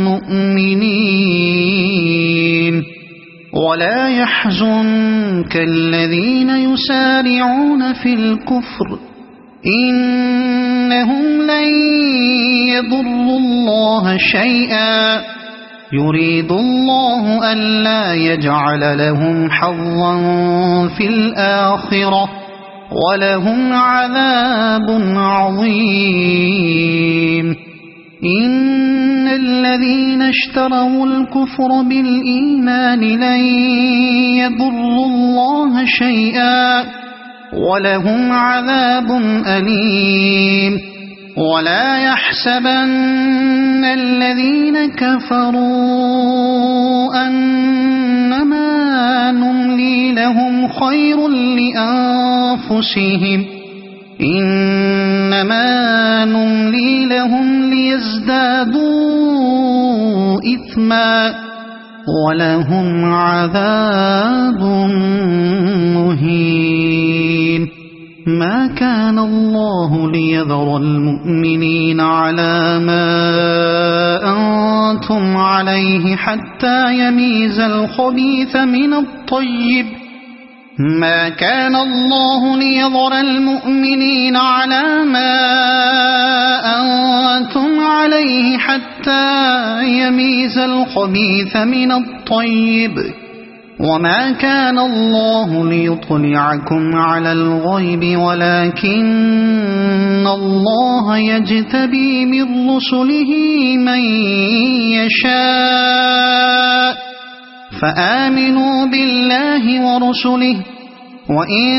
مؤمنين ولا يحزنك الذين يسارعون في الكفر إنهم لن يضروا الله شيئا يريد الله ألا يجعل لهم حظا في الآخرة ولهم عذاب عظيم إن الذين اشتروا الكفر بالإيمان لن يضروا الله شيئا ولهم عذاب أليم ولا يحسبن الذين كفروا أنما نملي لهم خير لأنفسهم إنما نملي لهم ليزدادوا إثما ولهم عذاب مهين ما كان الله ليذر المؤمنين على ما أنتم عليه حتى يميز الخبيث من الطيب ما كان الله ليذر المؤمنين على ما أنتم عليه حتى يميز الخبيث من الطيب وما كان الله ليطلعكم على الغيب ولكن الله يجتبي من رسله من يشاء فآمنوا بالله ورسله وإن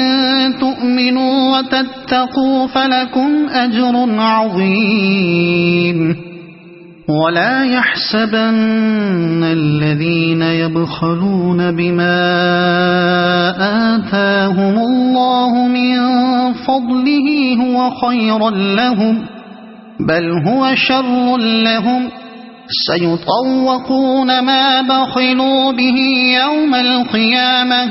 تؤمنوا وتتقوا فلكم أجر عظيم ولا يحسبن الذين يبخلون بما آتاهم الله من فضله هو خيرا لهم بل هو شر لهم سيطوقون ما بخلوا به يوم القيامة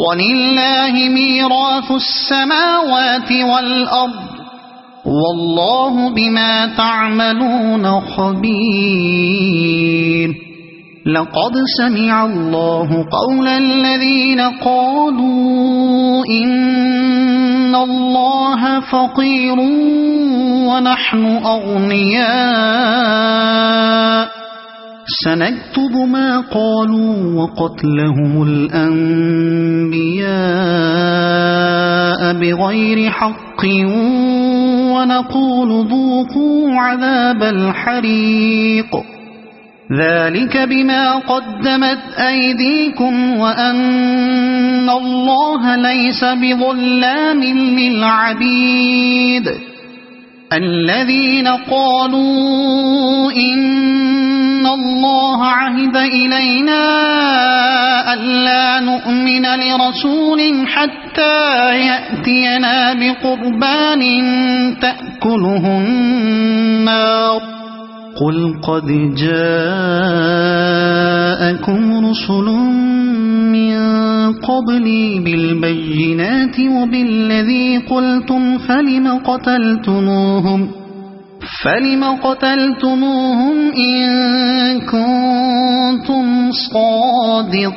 ولله ميراث السماوات والأرض والله بما تعملون خبير لقد سمع الله قول الذين قالوا إن الله فقير ونحن أغنياء سنكتب ما قالوا وقتلهم الأنبياء بغير حق ونقول ذوقوا عذاب الحريق ذلك بما قدمت أيديكم وأن الله ليس بظلام للعبيد الذين قالوا إن الله عهد إلينا ألا نؤمن لرسول حتى يأتينا بقربان تأكله النار قل قد جاءكم رسل من قبلي بالبينات وبالذي قلتم فلم قتلتموهم إن كنتم صادقين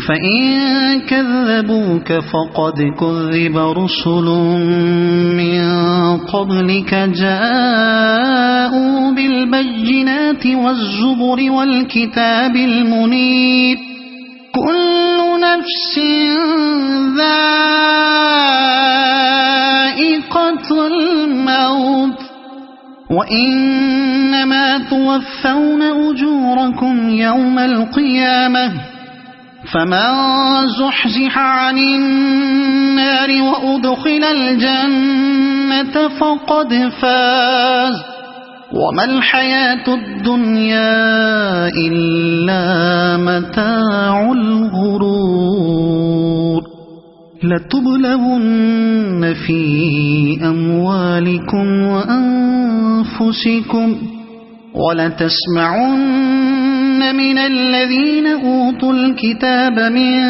فإن كذبوك فقد كذب رسل من قبلك جاءوا بالبينات والزبر والكتاب المنير كل نفس ذائقة الموت وإنما توفون أجوركم يوم القيامة فمن زحزح عن النار وأدخل الجنة فقد فاز وما الحياة الدنيا إلا متاع الغرور لتبلغن في أموالكم وأنفسكم ولتسمعن من الذين أوتوا الكتاب من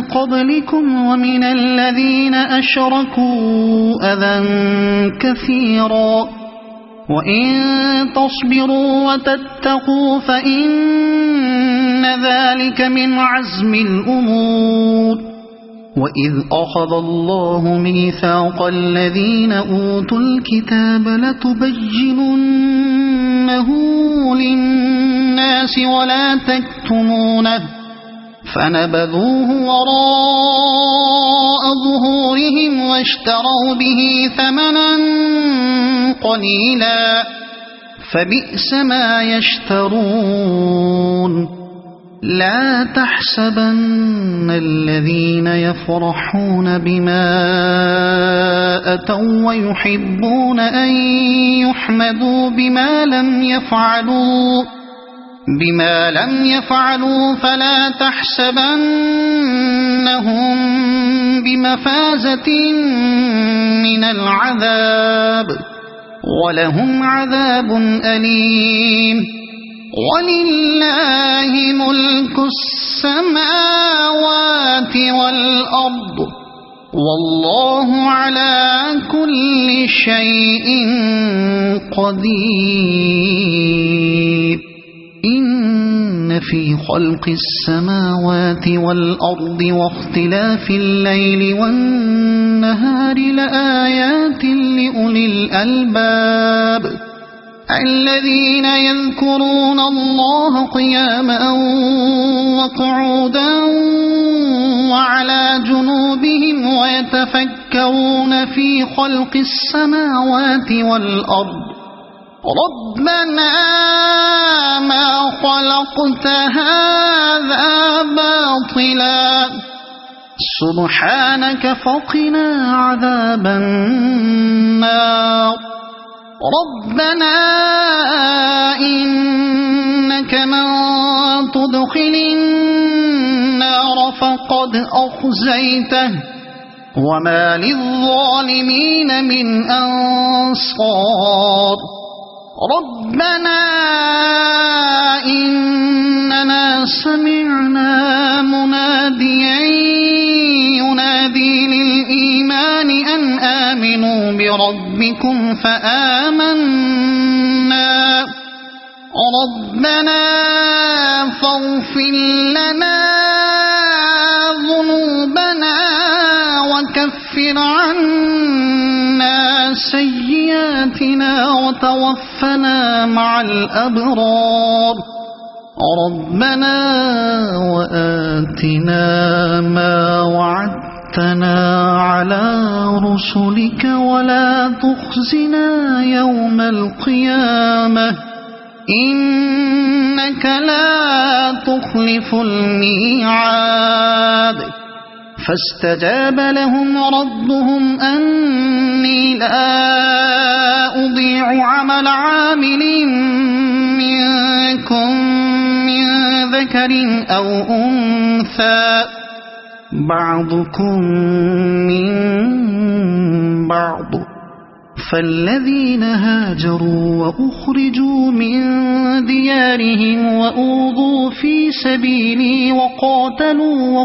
قبلكم ومن الذين أشركوا أذى كثيرا وإن تصبروا وتتقوا فإن ذلك من عزم الأمور وإذ أخذ الله ميثاق الذين أوتوا الكتاب لتبيننه للناس ولا تكتمونه فنبذوه وراء ظهورهم واشتروا به ثمنا قليلا فبئس ما يشترون لا تحسبن الذين يفرحون بما أتوا ويحبون أن يحمدوا بما لم يفعلوا فلا تحسبنهم بمفازة من العذاب ولهم عذاب أليم ولله ملك السماوات والأرض والله على كل شيء قدير إن في خلق السماوات والأرض واختلاف الليل والنهار لآيات لأولي الألباب الذين يذكرون الله قياما وقعودا وعلى جنوبهم ويتفكرون في خلق السماوات والأرض ربنا ما خلقت هذا باطلا سبحانك فقنا عذاب النار ربنا إنك من تدخل النار فقد أخزيته وما للظالمين من أنصار ربنا إننا سمعنا مناديا ينادي للإيمان أن آمنوا بربكم فآمنا ربنا فاغفر لنا ذنوبنا وكفر عنا سيئاتنا وتوفنا مع الأبرار ربنا وآتنا ما وعدتنا على رسلك ولا تخزنا يوم القيامة إنك لا تخلف الميعاد فاستجاب لهم ربهم أني لا أضيع عمل عامل منكم من ذكر أو أنثى بعضكم من بعض فالذين هاجروا وأخرجوا من ديارهم وأوذوا في سبيلي وقاتلوا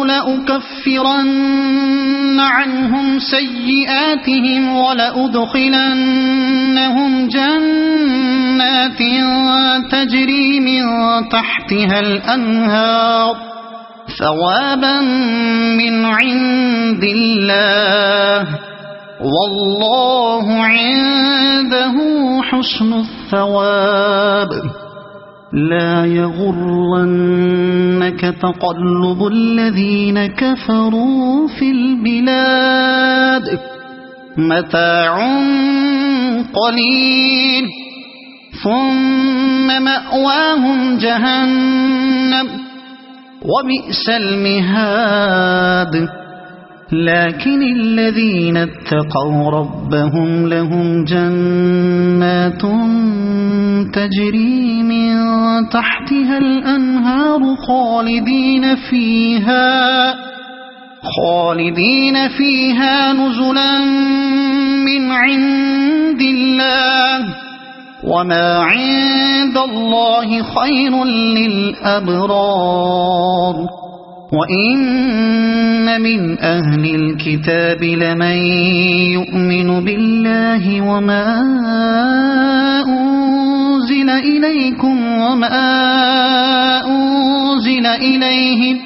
لأكفرن عنهم سيئاتهم ولأدخلنهم جنات تجري من تحتها الأنهار ثوابا من عند الله والله عنده حسن الثواب لا يغرنك تقلب الذين كفروا في البلاد متاع قليل ثم مأواهم جهنم وبئس المهاد لكن الذين اتقوا ربهم لهم جنات تجري من تحتها الأنهار خالدين فيها نزلا من عند الله وما عند الله خير للأبرار وإن من أهل الكتاب لمن يؤمن بالله وما أنزل إليكم وما أنزل إليهم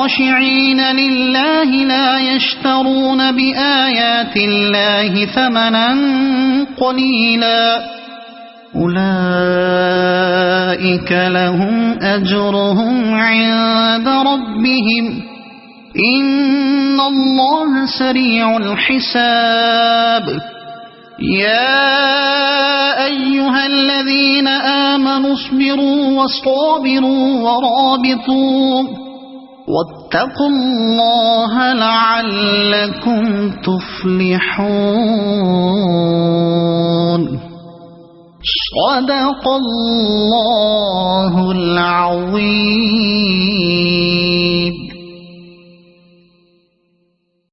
خاشعين لله لا يشترون بآيات الله ثمنا قليلا أولئك لهم أجرهم عند ربهم إن الله سريع الحساب يا أيها الذين آمنوا اصبروا وصابروا ورابطوا واتقوا الله لعلكم تفلحون صدق الله العظيم.